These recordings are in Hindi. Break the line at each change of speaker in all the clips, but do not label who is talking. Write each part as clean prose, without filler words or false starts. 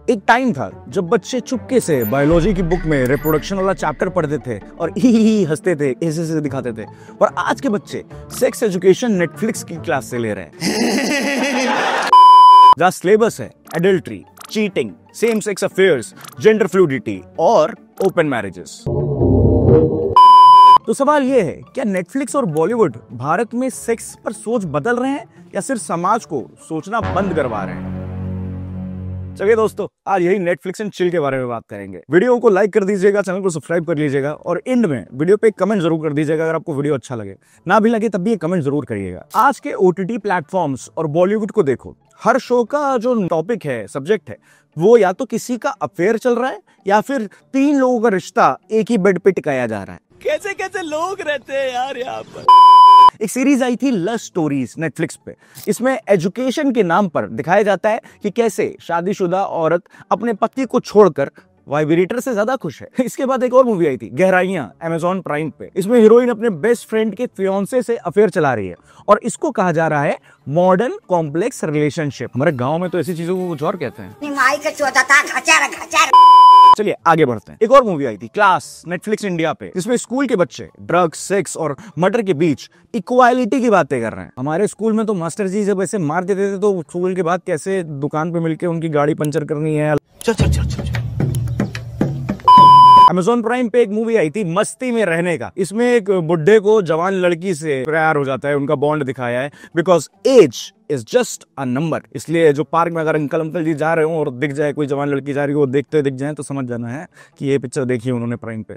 एक टाइम था जब बच्चे चुपके से बायोलॉजी की बुक में रिप्रोडक्शन वाला चैप्टर पढ़ते थे और ही हंसते थे, ऐसे दिखाते थे। और आज के बच्चे सेक्स एजुकेशन नेटफ्लिक्स की क्लास से ले रहे हैं जहाँ सिलेबस है adultery, cheating, same sex affairs, gender fluidity और ओपन मैरिजेस। तो सवाल यह है, क्या नेटफ्लिक्स और बॉलीवुड भारत में सेक्स पर सोच बदल रहे हैं या सिर्फ समाज को सोचना बंद करवा रहे हैं? चलिए दोस्तों, आज यही नेटफ्लिक्स एंड चिल के बारे में बात करेंगे। वीडियो को लाइक कर दीजिएगा, चैनल को सब्सक्राइब कर लीजिएगा और एंड में वीडियो पे कमेंट जरूर कर दीजिएगा अगर आपको वीडियो अच्छा लगे। ना भी लगे तब भी कमेंट जरूर करिएगा। आज के ओटीटी प्लेटफॉर्म्स और बॉलीवुड को देखो, हर शो का जो टॉपिक है, सब्जेक्ट है, वो या तो किसी का अफेयर चल रहा है या फिर 3 लोगों का रिश्ता एक ही बेड पे टिकाया जा रहा है। कैसे कैसे लोग रहते हैं यार यहाँ पर। एक सीरीज आई थी लस्ट स्टोरीज नेटफ्लिक्स पे। इसमें एजुकेशन के नाम पर दिखाया जाता है कि कैसे शादीशुदा औरत अपने पति को छोड़कर वाइब्रेटर से ज्यादा खुश है। इसके बाद एक और मूवी आई थी गहराइयां, अमेज़न प्राइम पे। इसमें हीरोइन अपने बेस्ट फ्रेंड के फियांसे से अफेयर चला रही है और इसको कहा जा रहा है मॉडर्न कॉम्प्लेक्स रिलेशनशिप। हमारे गांव में तो ऐसी चीजों को कुछ और कहते हैं। चलिए आगे बढ़ते हैं। एक और मूवी आई थी क्लास, नेटफ्लिक्स इंडिया पे, जिसमें स्कूल के बच्चे ड्रग्स, सेक्स और मर्डर के बीच इक्वालिटी की बातें कर रहे हैं। हमारे स्कूल में तो मास्टर जी जब ऐसे मार देते थे तो स्कूल के बाद कैसे दुकान पे मिलके उनकी गाड़ी पंचर करनी है। अमेज़न प्राइम पे एक मूवी आई थी मस्ती में रहने का। इसमें एक बुड्ढे को जवान लड़की से प्यार हो जाता है, उनका बॉन्ड दिखाया है। Because age is just a number. इसलिए जो पार्क में अगर अंकल जी जा रहे हो और दिख जाए कोई जवान लड़की जा रही हो, देखते दिख जाए तो समझ जाना है कि ये पिक्चर देखी है उन्होंने प्राइम पे।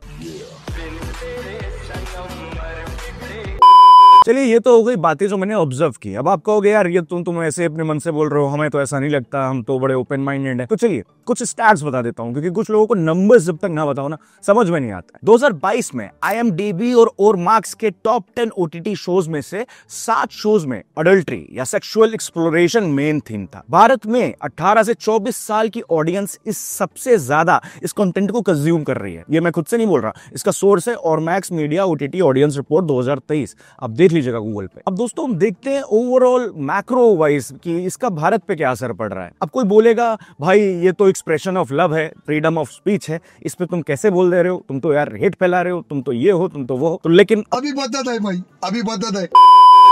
चलिए, ये तो हो गई बातें जो मैंने ऑब्जर्व की। अब आप कहोगे यार ये तुम ऐसे अपने मन से बोल रहे हो, हमें तो ऐसा नहीं लगता, हम तो बड़े ओपन माइंडेड है। तो चलिए कुछ स्टैट्स बता देता हूं, क्योंकि कुछ लोगों को नंबर्स जब तक ना बताओ ना समझ में नहीं आता है। 2022 में IMDb और मार्क्स के टॉप 10 OTT शोज में से 7 शोज में अडल्ट्री या सेक्सुअल एक्सप्लोरेशन मेन थीम था। भारत में 18 से 24 साल की ऑडियंस इस सबसे ज्यादा इस कंटेंट को कंज्यूम कर रही है। ये मैं खुद से नहीं बोल रहा, इसका सोर्स है और max media OTT audience report 2023। अब देख लीजिएगा गूगल पे। अब दोस्तों हम देखते हैं ओवरऑल मैक्रो वाइज कि इसका भारत पे क्या असर पड़ रहा है। अब कोई बोलेगा भाई ये तो एक्सप्रेशन ऑफ लव है, फ्रीडम ऑफ स्पीच है, इस पे तुम कैसे बोल दे रहे हो, तुम तो यार हेट फैला रहे हो, तुम तो ये हो, तुम तो वो हो। तो लेकिन
अभी बदत है भाई, अभी बदत है।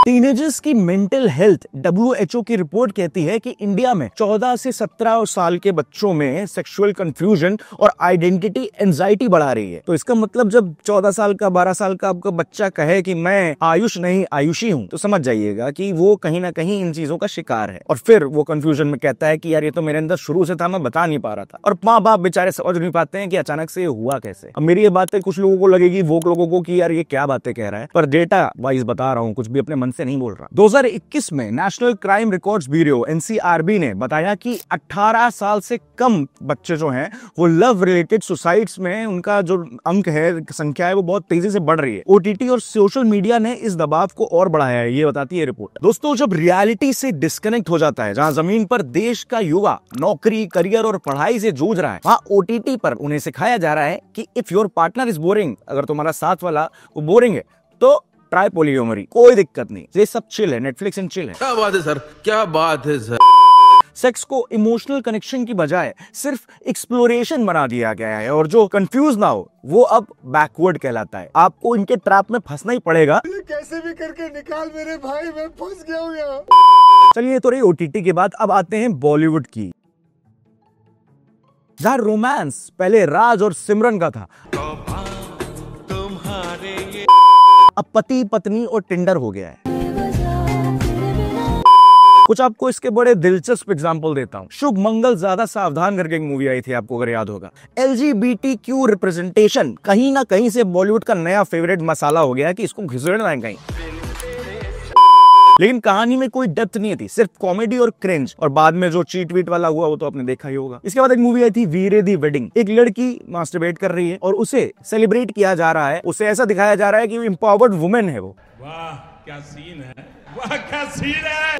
टीनेजर्स की मेंटल हेल्थ WHO की रिपोर्ट कहती है कि इंडिया में 14 से 17 साल के बच्चों में सेक्सुअल कंफ्यूजन और आइडेंटिटी एंजाइटी बढ़ा रही है। तो इसका मतलब जब 14 साल का 12 साल का आपका बच्चा कहे कि मैं आयुष नहीं आयुषी हूं, तो समझ जाइएगा कि वो कहीं ना कहीं इन चीजों का शिकार है। और फिर वो कंफ्यूजन में कहता है कि यार ये तो मेरे अंदर शुरू से था, मैं बता नहीं पा रहा था। और माँ बाप बेचारे समझ नहीं पाते हैं कि अचानक से ये हुआ कैसे। अब मेरी ये बातें कुछ लोगों को लगेगी, वो लोगों को कि यार ये क्या बातें कह रहा है, पर डेटा वाइज बता रहा हूँ, कुछ भी अपने मन से नहीं बोल रहा। 2021 में national crime records bureau NCRB ने बताया कि 18 साल से कम बच्चे जो हैं वो लव रिलेटेड सुसाइड्स में उनका जो अंक है, संख्या है, वो बहुत तेजी से बढ़ रही है। OTT और सोशल मीडिया ने इस दबाव को और बढ़ाया है, ये बताती है रिपोर्ट। दोस्तों, जब रियलिटी से डिस्कनेक्ट हो जाता है, जहां जमीन पर देश का युवा नौकरी, करियर और पढ़ाई से जूझ रहा है, वहां OTT पर उन्हें सिखाया जा रहा है कि if your partner is boring, अगर तुम्हारा साथ वाला वो बोरिंग है तो ट्राई पोलियोमरी, कोई दिक्कत नहीं, ये सब चिल है, नेटफ्लिक्स एंड चिल है।
क्या बात है सर, क्या बात है सर।
सेक्स को इमोशनल कनेक्शन की बजाय सिर्फ एक्सप्लोरेशन बना दिया गया है और जो कंफ्यूज ना हो वो अब बैकवर्ड कहलाता है। आपको इनके ट्रैप में फंसना ही पड़ेगा।
कैसे भी करके निकाल मेरे भाई, मैं फंस गया हूं यहाँ।
चलिए, तो रही OTT के बाद अब आते हैं बॉलीवुड की, जहां रोमांस पहले राज और सिमरन का था, अब पति पत्नी और टिंडर हो गया है। कुछ आपको इसके बड़े दिलचस्प एग्जांपल देता हूं। शुभ मंगल ज्यादा सावधान करके एक मूवी आई थी, आपको अगर याद होगा। LGBTQ रिप्रेजेंटेशन कहीं ना कहीं से बॉलीवुड का नया फेवरेट मसाला हो गया है कि इसको घिसड़ना है कहीं। लेकिन कहानी में कोई डेप्थ नहीं थी, सिर्फ कॉमेडी और क्रिंज, और बाद में जो चीट वीट वाला हुआ वो तो आपने देखा ही होगा। इसके बाद एक मूवी आई थी वीरे दी वेडिंग। एक लड़की मास्टरबेट कर रही है और उसे सेलिब्रेट किया जा रहा है, उसे ऐसा दिखाया जा रहा है कि एम्पावर्ड वुमेन है वो।
वाह क्या सीन है, वाह क्या सीन है।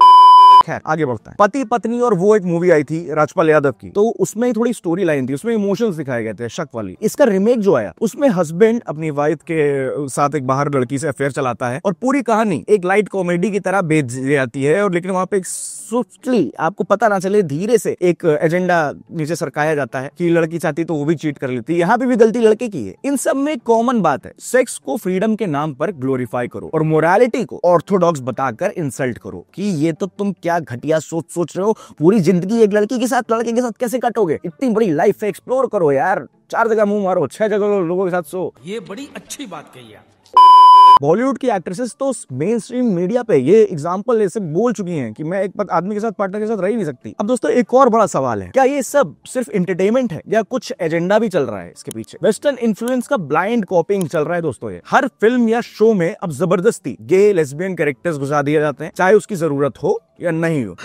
खैर आगे बढ़ता है। पति पत्नी और वो एक मूवी आई थी राजपाल यादव की, तो उसमें थोड़ी स्टोरी लाइन थी, उसमें इमोशंस दिखाए गए थे शक वाली। इसका रिमेक जो आया उसमें हस्बैंड अपनी वाइफ के साथ एक बाहर लड़की से अफेयर चलाता है और पूरी कहानी एक लाइट कॉमेडी की तरह बेच दी जाती है, और लेकिन वहां पे सॉफ्टली आपको पता ना चले धीरे से एक एजेंडा नीचे सरकाया जाता है कि लड़की चाहती तो वो भी चीट कर लेती है। यहाँ पे भी गलती लड़के की है। इन सब में कॉमन बात है, सेक्स को फ्रीडम के नाम पर ग्लोरीफाई करो और मोरालिटी को ऑर्थोडॉक्स बताकर इंसल्ट करो कि ये तो तुम क्या घटिया सोच रहे हो, पूरी जिंदगी एक लड़की के साथ लड़के के साथ कैसे कटोगे, इतनी बड़ी लाइफ एक्सप्लोर करो यार, 4 जगह मुंह मारो, 6 जगह लोगों के साथ सो।
ये बड़ी अच्छी बात कही आप।
बॉलीवुड की एक्ट्रेसेस तो मेन स्ट्रीम मीडिया पे ये एग्जांपल ऐसे बोल चुकी हैं कि मैं एक आदमी के साथ पार्टनर के साथ रह ही नहीं सकती। अब दोस्तों एक और बड़ा सवाल है, क्या ये सब सिर्फ एंटरटेनमेंट है या कुछ एजेंडा भी चल रहा है इसके पीछे? वेस्टर्न इन्फ्लुएंस का ब्लाइंड कॉपिंग चल रहा है दोस्तों। ये हर फिल्म या शो में अब जबरदस्ती गे लेस्बियन कैरेक्टर्स घुसा दिए जाते हैं, चाहे उसकी जरूरत हो या नहीं हो।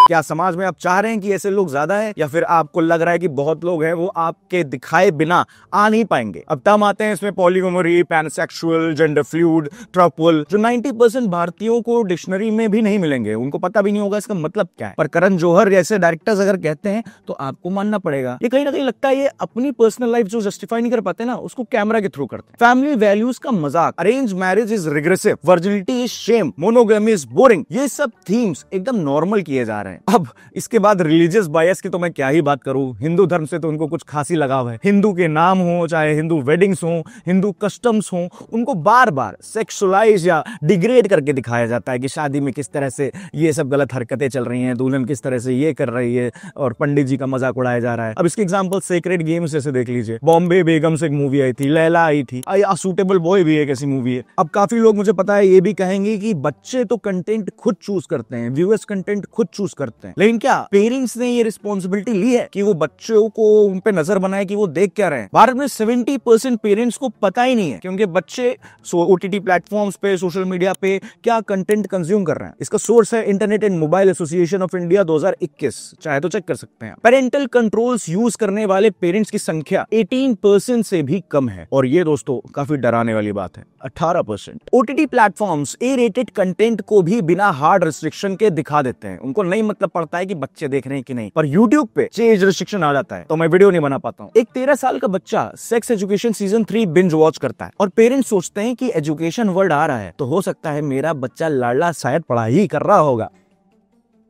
क्या समाज में आप चाह रहे हैं कि ऐसे लोग ज्यादा हैं, या फिर आपको लग रहा है कि बहुत लोग हैं वो आपके दिखाए बिना आ नहीं पाएंगे? अब तब आते हैं इसमें पॉलीगोमरी, पैनसेक्सुअल, जेंडर फ्लूइड, ट्रपल, जो 90% भारतीयों को डिक्शनरी में भी नहीं मिलेंगे, उनको पता भी नहीं होगा इसका मतलब क्या है। पर करण जौहर जैसे डायरेक्टर्स अगर कहते हैं तो आपको मानना पड़ेगा। ये कहीं ना कहीं लगता है ये अपनी पर्सनल लाइफ जो जस्टिफाई नहीं कर पाते ना, उसको कैमरा के थ्रू करते हैं। फैमिली वैल्यूज का मजाक, arrange marriage is regressive, virginity is shame, monogamy is boring, ये सब थीम्स एकदम नॉर्मल किए जा रहे हैं। अब इसके बाद रिलीजियस बायस की तो मैं क्या ही बात करूं। हिंदू धर्म से तो उनको कुछ खासी लगाव है। हिंदू के नाम हो, चाहे हिंदू वेडिंग्स हो, हिंदू कस्टम्स हो, उनको बार बार सेक्सुअलाइज या डिग्रेड करके दिखाया जाता है कि शादी में किस तरह से ये सब गलत हरकतें चल रही हैं, दुल्हन किस तरह से ये कर रही है, और पंडित जी का मजाक उड़ाया जा रहा है। अब इसके एग्जांपल सेक्रेड गेम्स जैसे देख लीजिए, बॉम्बे बेगम से एक मूवी आई थी, लैला आई थी, असूटेबल बॉय भी एक ऐसी मूवी है। अब काफी लोग मुझे पता है ये भी कहेंगे कि बच्चे तो कंटेंट खुद चूज करते हैं, व्यूअर्स कंटेंट खुद चूज करते हैं, लेकिन क्या पेरेंट्स ने ये रिस्पॉन्सिबिलिटी ली है कि वो बच्चों को उन पे नजर बनाए कि वो देख क्या रहे हैं? भारत में 70% पेरेंट्स को पता ही नहीं है कि उनके बच्चे ओटीटी प्लेटफॉर्म्स पे, सोशल मीडिया पे क्या कंटेंट कंज्यूम कर रहे हैं। इसका सोर्स है internet and mobile association of India 2021, चाहे तो चेक कर सकते हैं। पेरेंटल कंट्रोल्स यूज करने वाले पेरेंट्स की संख्या 18% से भी कम है, और ये दोस्तों काफी डराने वाली बात है, 18%। OTT platforms A rated content को भी बिना हार्ड रिस्ट्रिक्शन के दिखा देते हैं, उनको नहीं मतलब पड़ता है कि बच्चे देख रहे हैं कि नहीं। पर YouTube पे एज रिस्ट्रिक्शन आ जाता है तो मैं वीडियो नहीं बना पाता हूँ। एक 13 साल का बच्चा sex education season 3 binge watch करता है, और पेरेंट्स सोचते हैं कि एजुकेशन वर्ड आ रहा है तो हो सकता है मेरा बच्चा लाडला शायद पढ़ाई कर रहा होगा।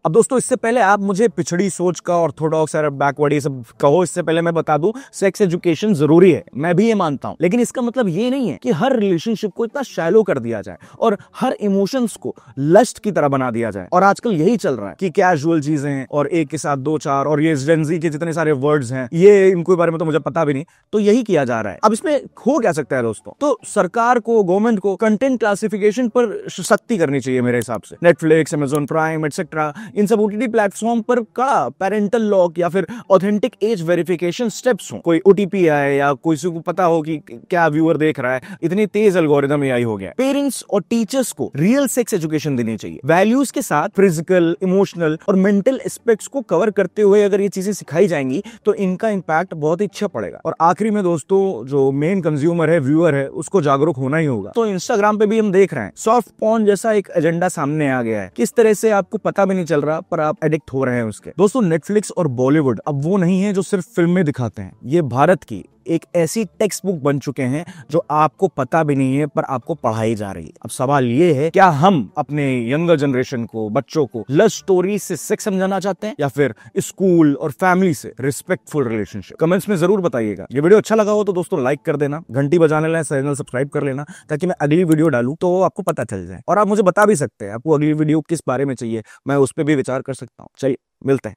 अब दोस्तों इससे पहले आप मुझे पिछड़ी सोच का, ऑर्थोडॉक्स और बैकवर्ड ये सब कहो, इससे पहले मैं बता दूं सेक्स एजुकेशन जरूरी है, मैं भी ये मानता हूं, लेकिन इसका मतलब ये नहीं है कि हर रिलेशनशिप को इतना शैलो कर दिया जाए और हर इमोशंस को लस्ट की तरह बना दिया जाए। और आजकल यही चल रहा है कि कैजुअल चीजें और एक के साथ 2-4 और ये जेनजी के जितने सारे वर्ड्स हैं, ये इनके बारे में तो मुझे पता भी नहीं, तो यही किया जा रहा है। अब इसमें हो क्या सकता है दोस्तों? तो सरकार को, गवर्नमेंट को कंटेंट क्लासिफिकेशन पर सख्ती करनी चाहिए मेरे हिसाब से। नेटफ्लिक्स, अमेजॉन प्राइम एटसेट्रा, इन सब ओटीटी प्लेटफॉर्म पर कड़ा पेरेंटल लॉक या फिर ऑथेंटिक एज वेरिफिकेशन स्टेप्स हो। कोई ओटीपी आए या कोई को पता हो कि क्या व्यूअर देख रहा है, इतनी तेज एल्गोरिथम एआई हो गया। पेरेंट्स और टीचर्स को रियल सेक्स एजुकेशन देनी चाहिए, वैल्यूज के साथ फिजिकल, इमोशनल और मेंटल एस्पेक्ट्स को कवर करते हुए अगर ये चीजें सिखाई जाएंगी तो इनका इंपैक्ट बहुत ही अच्छा पड़ेगा। और आखिरी में दोस्तों जो मेन कंज्यूमर है, व्यूअर है, उसको जागरूक होना ही होगा। तो इंस्टाग्राम पे भी हम देख रहे हैं सॉफ्ट पॉर्न जैसा एक एजेंडा सामने आ गया है, किस तरह से आपको पता भी नहीं चल रहा पर आप एडिक्ट हो रहे हैं उसके। दोस्तों नेटफ्लिक्स और बॉलीवुड अब वो नहीं है जो सिर्फ फिल्में दिखाते हैं, ये भारत की एक ऐसी टेक्स्ट बुक बन चुके हैं जो आपको पता भी नहीं है पर आपको पढ़ाई जा रही है। अब सवाल ये है, क्या हम अपने यंगर जनरेशन को, बच्चों को लव स्टोरी से सेक्स समझाना चाहते हैं या फिर स्कूल और फैमिली से रिस्पेक्टफुल रिलेशनशिप? कमेंट्स में जरूर बताइएगा। ये वीडियो अच्छा लगा हो तो दोस्तों लाइक कर देना, घंटी बजाने लेना, चैनल सब्सक्राइब कर लेना ताकि मैं अगली वीडियो डालूं तो आपको पता चल जाए। और आप मुझे बता भी सकते हैं आपको अगली वीडियो किस बारे में चाहिए, मैं उस पर भी विचार कर सकता हूँ। चलिए मिलते हैं।